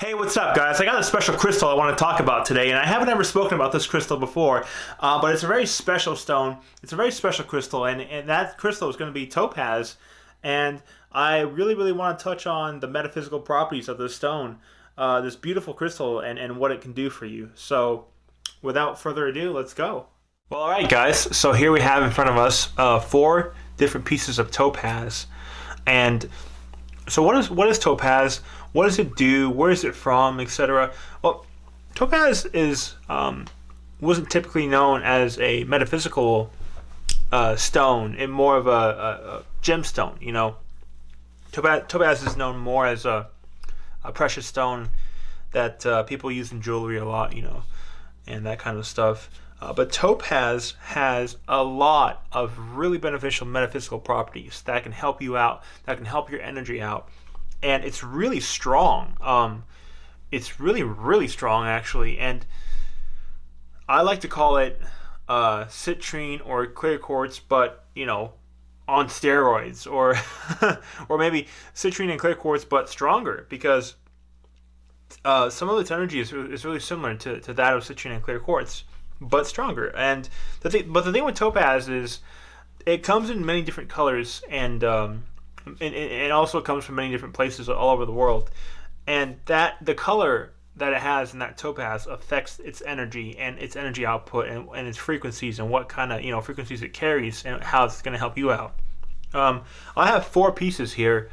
Hey, what's up, guys? I got a special crystal I want to talk about today, and I haven't ever spoken about this crystal before, but it's a very special stone. It's a very special crystal, and that crystal is going to be topaz, and I really want to touch on the metaphysical properties of this stone, this beautiful crystal, and what it can do for you. So, without further ado, let's go. Well, all right, guys. So here we have in front of us four different pieces of topaz, and so what is topaz? What does it do? Where is it from, etc.? Well, topaz wasn't typically known as a metaphysical stone, and more of a gemstone. You know, topaz is known more as a precious stone that people use in jewelry a lot. You know, and that kind of stuff. But topaz has a lot of really beneficial metaphysical properties that can help you out, that can help your energy out. And it's really strong. It's really strong, actually. And I like to call it citrine or clear quartz, but, you know, on steroids. Or, or maybe citrine and clear quartz, but stronger. Because some of its energy is really similar to that of citrine and clear quartz, but stronger. And the thing with topaz is it comes in many different colors, and it also comes from many different places all over the world. And that the color that it has in that topaz affects its energy and its energy output and its frequencies and what kind of frequencies it carries and how it's going to help you out. I have four pieces here,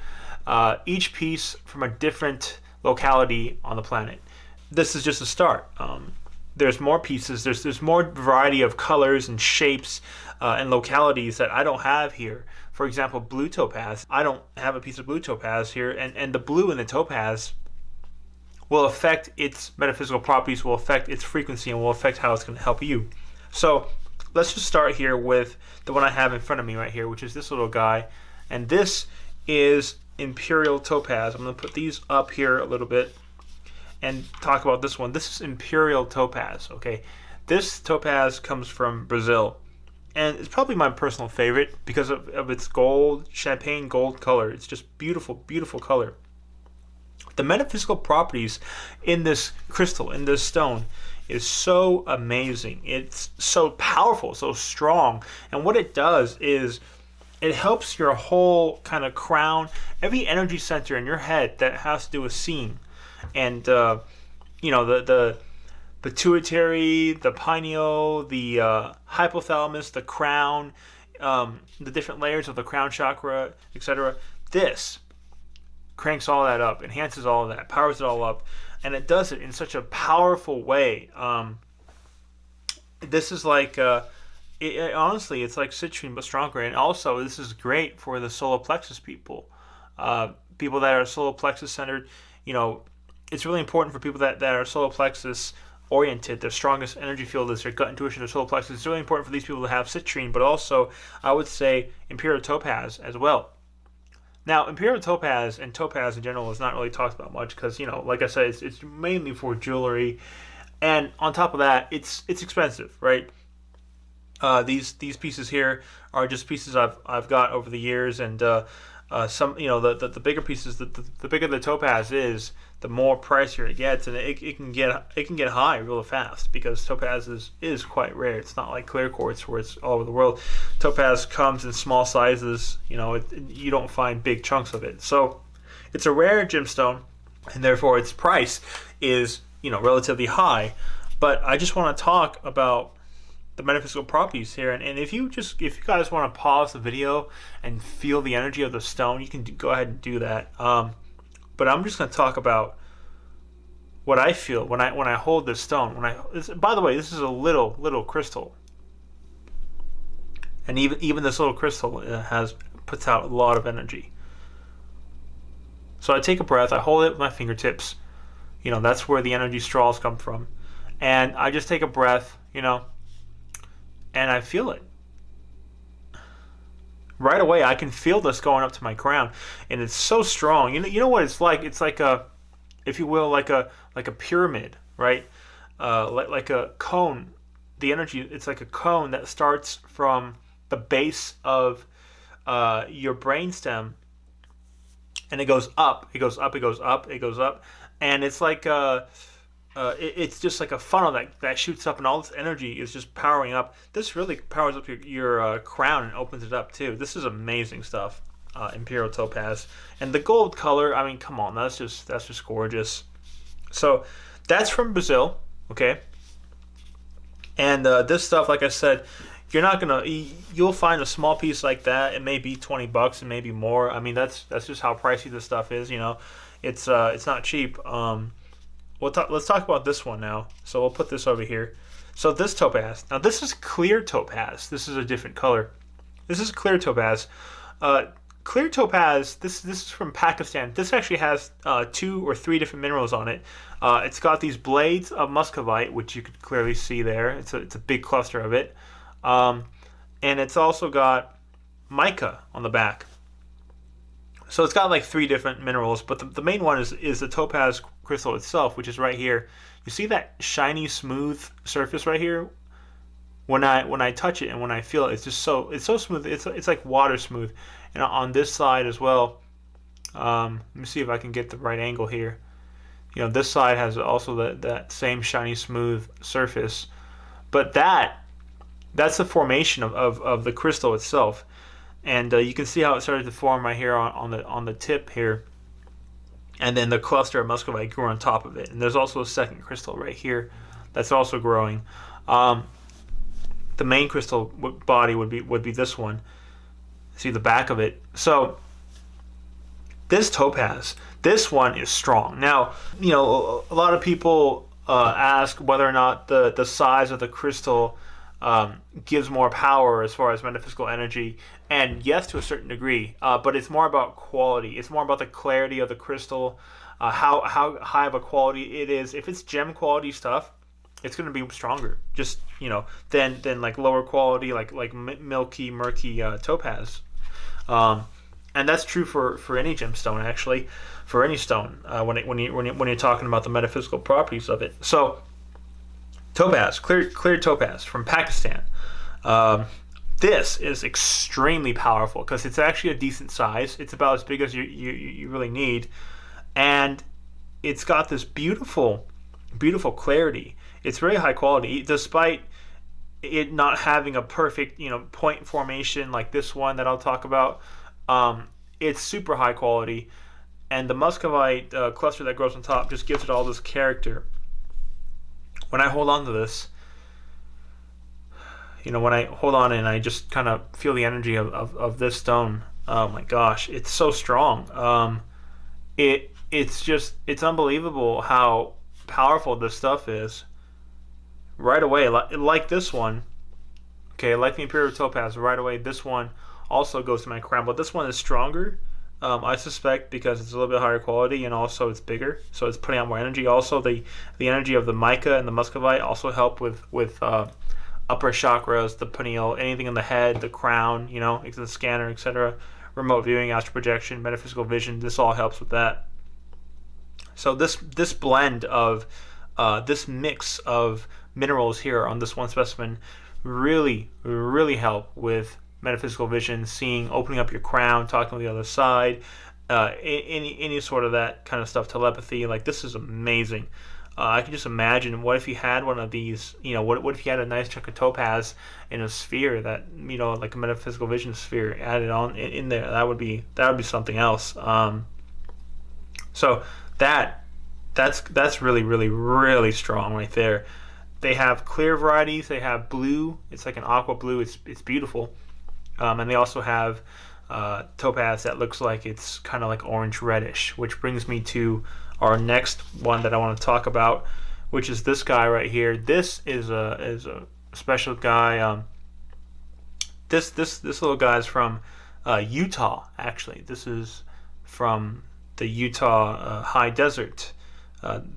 each piece from a different locality on the planet. This is just a start. There's more pieces. There's more variety of colors and shapes and localities that I don't have here. For example, blue topaz. I don't have a piece of blue topaz here, and the blue in the topaz will affect its metaphysical properties, will affect its frequency, and will affect how it's going to help you. So let's just start here with the one I have in front of me right here, which is this little guy, and this is Imperial Topaz. I'm going to put these up here a little bit and talk about this one. This is Imperial Topaz, okay? This topaz comes from Brazil, and it's probably my personal favorite because of its gold, champagne gold color. It's just beautiful color. The metaphysical properties in this crystal, in this stone, is so amazing. It's so powerful, so strong, and what it does is it helps your whole kind of crown, every energy center in your head that has to do with seeing. And the pituitary, the pineal, the hypothalamus, the crown, the different layers of the crown chakra, etc. This cranks all that up, enhances all of that, powers it all up, and it does it in such a powerful way. This is like honestly, it's like citrine but stronger. And also, this is great for the solar plexus people, people that are solar plexus centered. You know, it's really important for people that are solar plexus oriented. Their strongest energy field is their gut intuition, their solar plexus. It's really important for these people to have citrine, but also I would say Imperial Topaz as well. Now, Imperial Topaz and topaz in general is not really talked about much because, like I said, it's mainly for jewelry, and on top of that, it's expensive, right? These pieces here are just pieces I've got over the years, and some the bigger pieces, the bigger the topaz is, the more pricier it gets, and it can get high real fast because topaz is quite rare. It's not like clear quartz where it's all over the world. Topaz comes in small sizes. You don't find big chunks of it, so it's a rare gemstone, and therefore its price is relatively high. But I just want to talk about the metaphysical properties here, and if you guys want to pause the video and feel the energy of the stone, you can go ahead and do that. But I'm just going to talk about what I feel when I hold this stone. By the way, this is a little crystal, and even this little crystal puts out a lot of energy. So I take a breath, I hold it with my fingertips. That's where the energy straws come from, and I just take a breath, and I feel it. Right away, I can feel this going up to my crown, and it's so strong. You know what it's like? It's like if you will, like a pyramid, right? Like a cone. The energy, it's like a cone that starts from the base of your brainstem, and it goes up, it goes up, it goes up, it goes up, and it's like it's just like a funnel that shoots up, and all this energy is just powering up. This really powers up your crown and opens it up too. This is amazing stuff. Imperial Topaz, and the gold color. I mean, come on, that's just gorgeous. So that's from Brazil, okay. And this stuff, like I said, you're not gonna. You'll find a small piece like that. It may be $20, and maybe more. I mean, that's just how pricey this stuff is. It's not cheap. Let's talk about this one now. So we'll put this over here. So this topaz. Now this is clear topaz. This is a different color. This is clear topaz. Clear topaz. This is from Pakistan. This actually has 2 or 3 different minerals on it. It's got these blades of muscovite, which you could clearly see there. It's a big cluster of it, and it's also got mica on the back. So it's got like 3 different minerals, but the main one is the topaz crystal itself, which is right here. You see that shiny, smooth surface right here? When I touch it and when I feel it, it's so smooth. It's like water smooth. And on this side as well, let me see if I can get the right angle here. This side has also that same shiny, smooth surface, but that's the formation of the crystal itself. And you can see how it started to form right here on the tip here, and then the cluster of muscovite grew on top of it. And there's also a second crystal right here that's also growing. The main crystal body would be this one. See the back of it. So this topaz, this one is strong. Now, a lot of people ask whether or not the size of the crystal gives more power as far as metaphysical energy, and yes, to a certain degree, but it's more about quality. It's more about the clarity of the crystal, how high of a quality it is. If it's gem quality stuff, it's going to be stronger, just than like lower quality, like milky, murky topaz. And that's true for any gemstone, actually, for any stone, when you're talking about the metaphysical properties of it. So topaz, clear topaz from Pakistan. This is extremely powerful because it's actually a decent size. It's about as big as you really need, and it's got this beautiful clarity. It's very high quality, despite it not having a perfect point formation like this one that I'll talk about. It's super high quality, and the muscovite cluster that grows on top just gives it all this character. When I hold on to this, when I hold on and I just kind of feel the energy of this stone, oh my gosh, it's so strong. It's unbelievable how powerful this stuff is. Right away, like this one, okay, like the Imperial Topaz, right away this one also goes to my crown, but this one is stronger, I suspect, because it's a little bit higher quality, and also it's bigger, so it's putting out more energy. Also, the energy of the mica and the muscovite also help with upper chakras, the pineal, anything in the head, the crown, the scanner, etc. Remote viewing, astral projection, metaphysical vision. This all helps with that. So this blend of this mix of minerals here on this one specimen really help with metaphysical vision, seeing, opening up your crown, talking to the other side, any sort of that kind of stuff, telepathy. Like, this is amazing. I can just imagine, what if you had one of these, what if you had a nice chunk of topaz in a sphere that, like a metaphysical vision sphere added on in there. That would be something else. So that's really strong right there. They have clear varieties. They have blue. It's like an aqua blue. It's beautiful. And they also have topaz that looks like it's kind of like orange reddish, which brings me to our next one that I want to talk about, which is this guy right here. This is a special guy. This little guy is from Utah, actually. This is from the Utah high desert.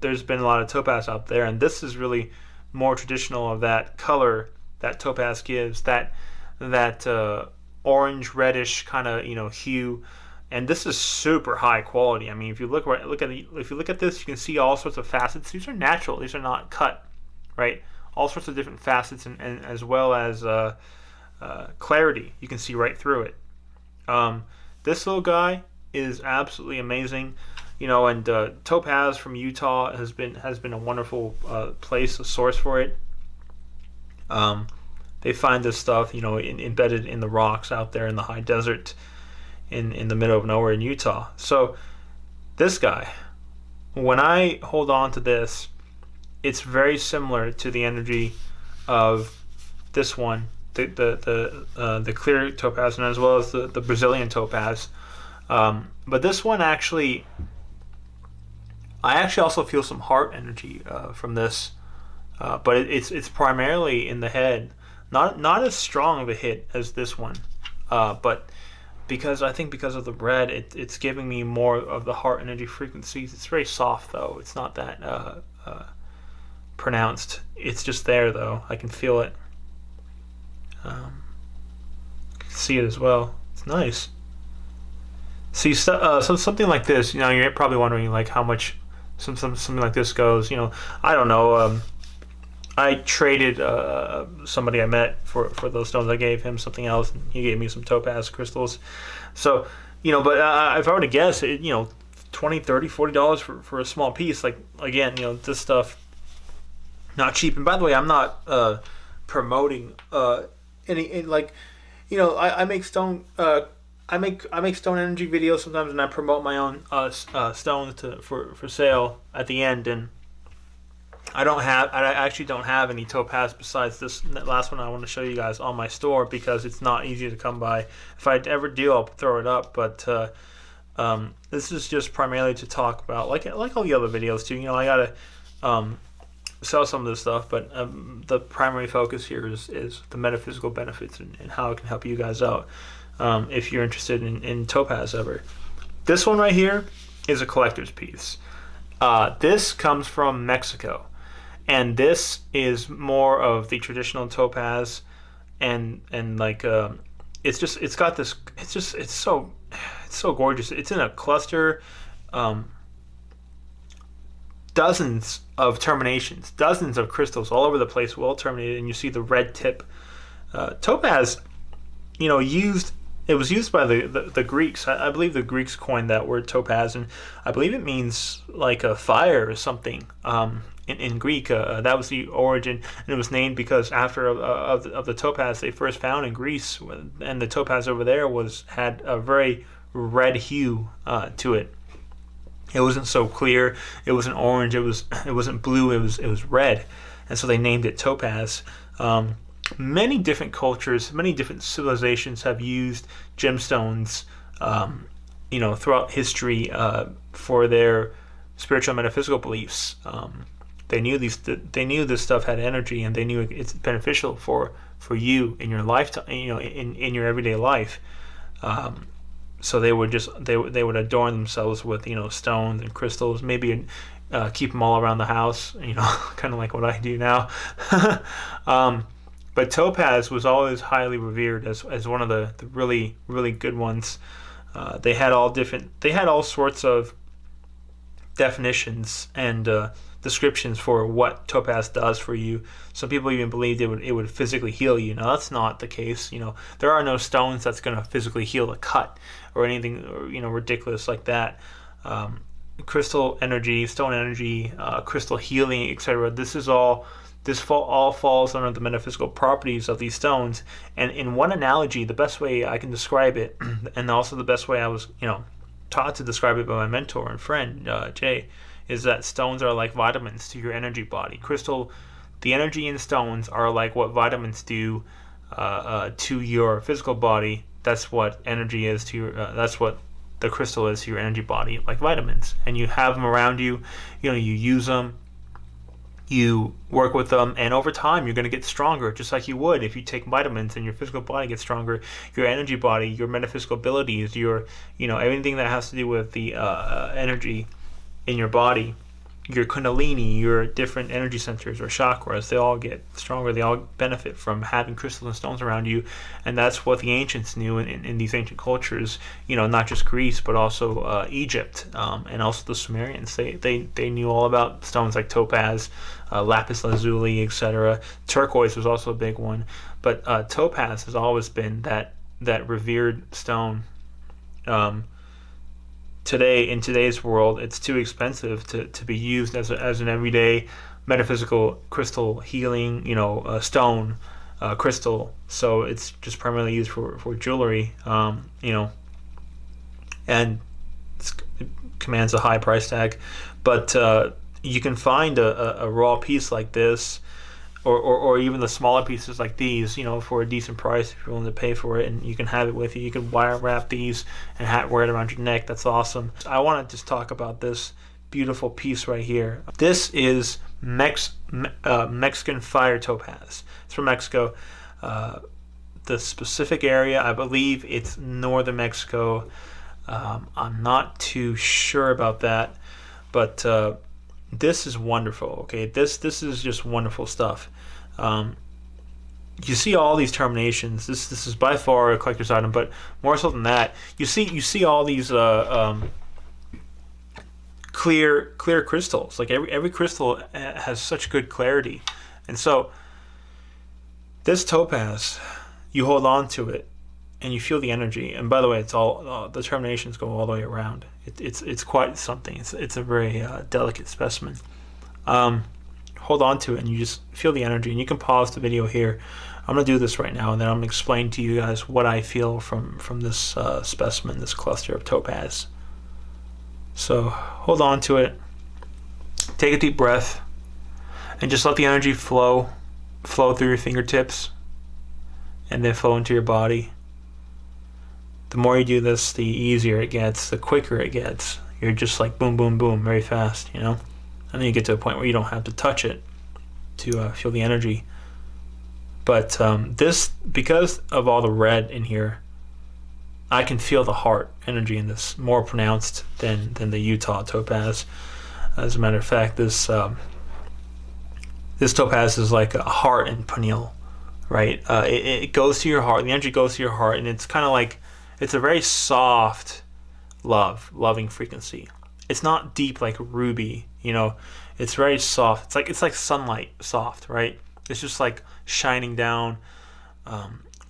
There's been a lot of topaz out there, and this is really more traditional of that color that topaz gives, that orange reddish kind of hue. And this is super high quality. I mean, if you look at this, you can see all sorts of facets. These are natural. These are not cut, right? All sorts of different facets, and as well as clarity. You can see right through it. This little guy is absolutely amazing. And Topaz from Utah has been a wonderful place, a source for it. They find this stuff, embedded in the rocks out there in the high desert, in the middle of nowhere in Utah. So this guy, when I hold on to this, it's very similar to the energy of this one, the clear topaz, and as well as the Brazilian topaz. But this one I actually also feel some heart energy from this, but it's primarily in the head. Not as strong of a hit as this one, but because of the red, it's giving me more of the heart energy frequencies. It's very soft though. It's not that pronounced. It's just there though. I can feel it. See it as well. It's nice. See, so something like this. You're probably wondering like how much something like this goes. I don't know. I traded somebody I met for those stones. I gave him something else, and he gave me some topaz crystals. So, but if I were to guess, $20, $30, $40 for a small piece. Like, again, this stuff, not cheap. And by the way, I'm not promoting any like, I make stone. I make stone energy videos sometimes, and I promote my own stones for sale at the end. And I actually don't have any topaz besides this last one I want to show you guys on my store, because it's not easy to come by. If I ever do, I'll throw it up. But this is just primarily to talk about, like all the other videos too. I gotta sell some of this stuff, but the primary focus here is the metaphysical benefits and how it can help you guys out if you're interested in topaz ever. This one right here is a collector's piece. This comes from Mexico. And this is more of the traditional topaz, and like it's so gorgeous. It's in a cluster, dozens of terminations, dozens of crystals all over the place, well terminated, and you see the red tip. Topaz, it was used by the Greeks. I believe the Greeks coined that word topaz, and I believe it means like a fire or something. In Greek, that was the origin, and it was named because after of the topaz they first found in Greece, and the topaz over there had a very red hue to it. It wasn't so clear. It wasn't orange. It wasn't blue. It was red, and so they named it topaz. Many different cultures, many different civilizations have used gemstones, throughout history for their spiritual and metaphysical beliefs. They knew this stuff had energy, and they knew it's beneficial for you in your lifetime, in your everyday life. So they would adorn themselves with stones and crystals, maybe keep them all around the house, kind of like what I do now. But topaz was always highly revered as one of the really, really good ones. They had all sorts of definitions and descriptions for what topaz does for you. Some people even believed it would physically heal you. Now that's not the case. There are no stones that's going to physically heal a cut or anything ridiculous like that. Crystal energy, stone energy, crystal healing, etc. This all falls under the metaphysical properties of these stones. And in one analogy, the best way I can describe it, and also the best way I was taught to describe it by my mentor and friend Jay, is that stones are like vitamins to your energy body. The energy in stones are like what vitamins do to your physical body. That's what energy is to your. That's what the crystal is to your energy body, like vitamins. And you have them around you. You use them. You work with them, and over time you're going to get stronger, just like you would if you take vitamins and your physical body gets stronger. Your energy body, your metaphysical abilities, your everything that has to do with the energy in your body, your kundalini, your different energy centers or chakras, they all get stronger. They all benefit from having crystals and stones around you. And that's what the ancients knew in these ancient cultures, not just Greece, but also Egypt, and also the Sumerians. They knew all about stones like topaz, lapis lazuli, etc. Turquoise was also a big one. But topaz has always been that revered stone. today, in today's world, it's too expensive to be used as an everyday metaphysical crystal healing, stone, crystal. So it's just primarily used for jewelry, and it commands a high price tag. But you can find a raw piece like this, or even the smaller pieces like these, for a decent price if you're willing to pay for it, and you can have it with you. You can wire wrap these and wear it around your neck. That's awesome. I want to just talk about this beautiful piece right here. This is Mexican fire topaz. It's from Mexico. The specific area, I believe it's northern Mexico. I'm not too sure about that, but this is wonderful. Okay, this is just wonderful stuff. You see all these terminations. This is by far a collector's item, but more so than that, you see all these clear crystals. Like every crystal has such good clarity, and so this topaz, you hold on to it and you feel the energy. And by the way, it's all the terminations go all the way around. It's quite something. It's a very delicate specimen. Hold on to it and you just feel the energy. And you can pause the video here. I'm gonna do this right now, and then I'm gonna explain to you guys what I feel from this specimen, this cluster of topaz. So hold on to it. Take a deep breath, and just let the energy flow through your fingertips, and then flow into your body. The more you do this, the easier it gets, the quicker it gets. You're just like boom, boom, boom, very fast, And then you get to a point where you don't have to touch it to feel the energy. But this, because of all the red in here, I can feel the heart energy in this more pronounced than the Utah topaz. As a matter of fact, this topaz is like a heart and pineal, right? It goes to your heart. The energy goes to your heart, and it's kind of like, it's a very soft loving frequency. It's not deep like ruby, It's very soft. It's like sunlight soft, right? It's just like shining down,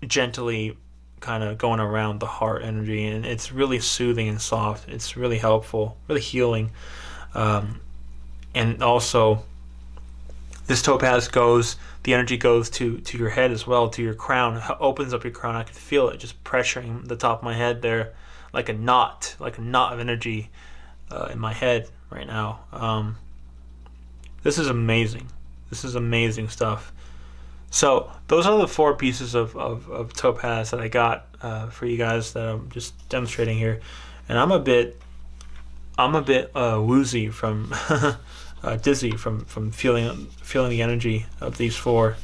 gently, kind of going around the heart energy, and it's really soothing and soft. It's really helpful, really healing, and also this topaz the energy goes to your head as well, to your crown. It opens up your crown. I can feel it just pressuring the top of my head there, like a knot of energy in my head right now. This is amazing. This is amazing stuff. So those are the 4 pieces of topaz that I got for you guys that I'm just demonstrating here, and I'm a bit woozy from dizzy from feeling the energy of these 4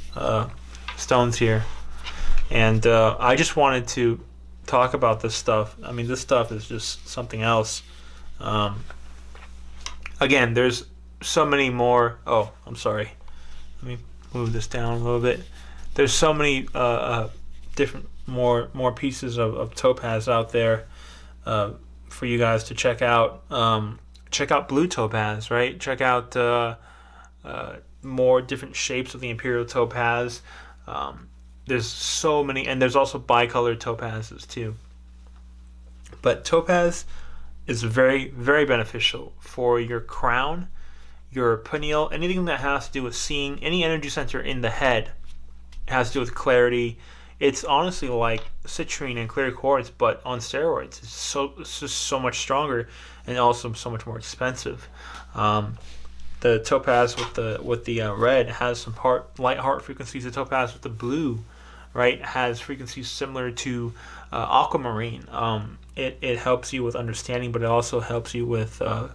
stones here, and I just wanted to talk about this stuff. I mean, this stuff is just something else. Again, there's so many more. Oh, I'm sorry. Let me move this down a little bit. There's so many different more pieces of topaz out there for you guys to check out. Check out blue topaz, right? Check out more different shapes of the Imperial Topaz. There's so many, and there's also bicolored topazes too. But topaz is very, very beneficial for your crown, your pineal, anything that has to do with seeing, any energy center in the head has to do with clarity. It's honestly like citrine and clear quartz, but on steroids. It's just so much stronger, and also so much more expensive. The topaz with the red has some light heart frequencies. The topaz with the blue, right, has frequencies similar to aquamarine. It helps you with understanding, but it also helps you with kind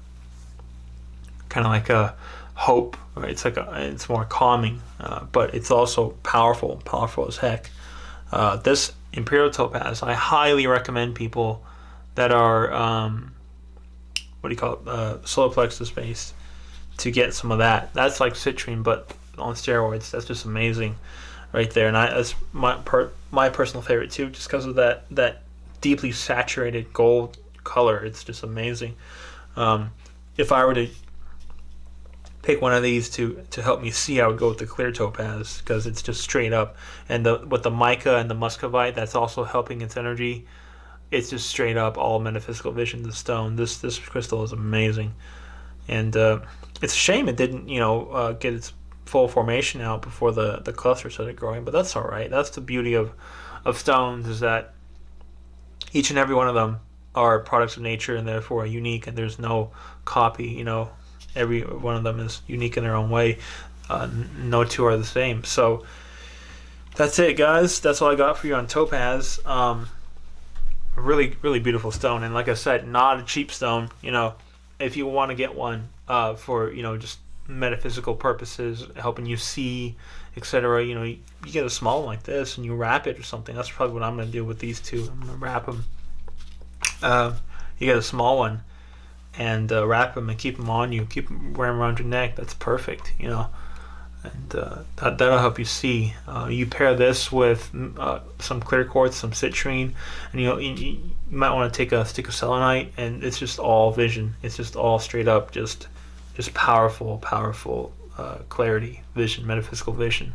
of like a hope. Right? It's more calming, but it's also powerful as heck. This Imperial Topaz, I highly recommend people that are solar plexus based to get some of that. That's like citrine, but on steroids. That's just amazing, right there. And that's my personal favorite too, just because of that deeply saturated gold color. It's just amazing. If I were to pick one of these to help me see, I would go with the clear topaz, because it's just straight up. And with the mica and the muscovite, that's also helping its energy. it's just straight up all metaphysical vision. The stone, this crystal is amazing, and it's a shame it didn't, get its full formation out before the cluster started growing. But that's all right. That's the beauty of stones, is that each and every one of them are products of nature and therefore unique, and there's no copy. Every one of them is unique in their own way. No two are the same. So that's it, guys. That's all I got for you on topaz. Really, really beautiful stone, and like I said, not a cheap stone. If you want to get one for just metaphysical purposes, helping you see, etc. You get a small one like this and you wrap it or something. That's probably what I'm going to do with these two. I'm going to wrap them. You get a small one and wrap them and keep them on you. Keep them wearing around your neck. That's perfect. And that'll help you see. You pair this with some clear quartz, some citrine, and you might want to take a stick of selenite, and it's just all vision. It's just all straight up, just powerful clarity, vision, metaphysical vision.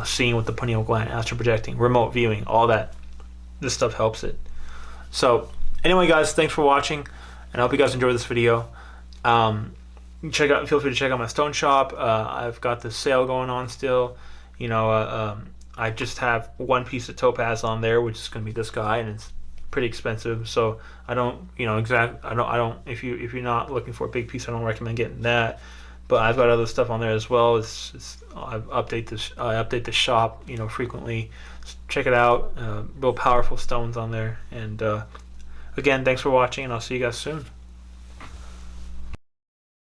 Seeing with the pineal gland, astral projecting, remote viewing, all that. This stuff helps it. So anyway, guys, thanks for watching, and I hope you guys enjoyed this video. Feel free to check out my stone shop. I've got this sale going on still. I just have one piece of topaz on there, which is going to be this guy, and it's pretty expensive. So I don't, I don't. If you're not looking for a big piece, I don't recommend getting that. But I've got other stuff on there as well. I update the shop, frequently. Check it out. Real powerful stones on there. And again, thanks for watching, and I'll see you guys soon.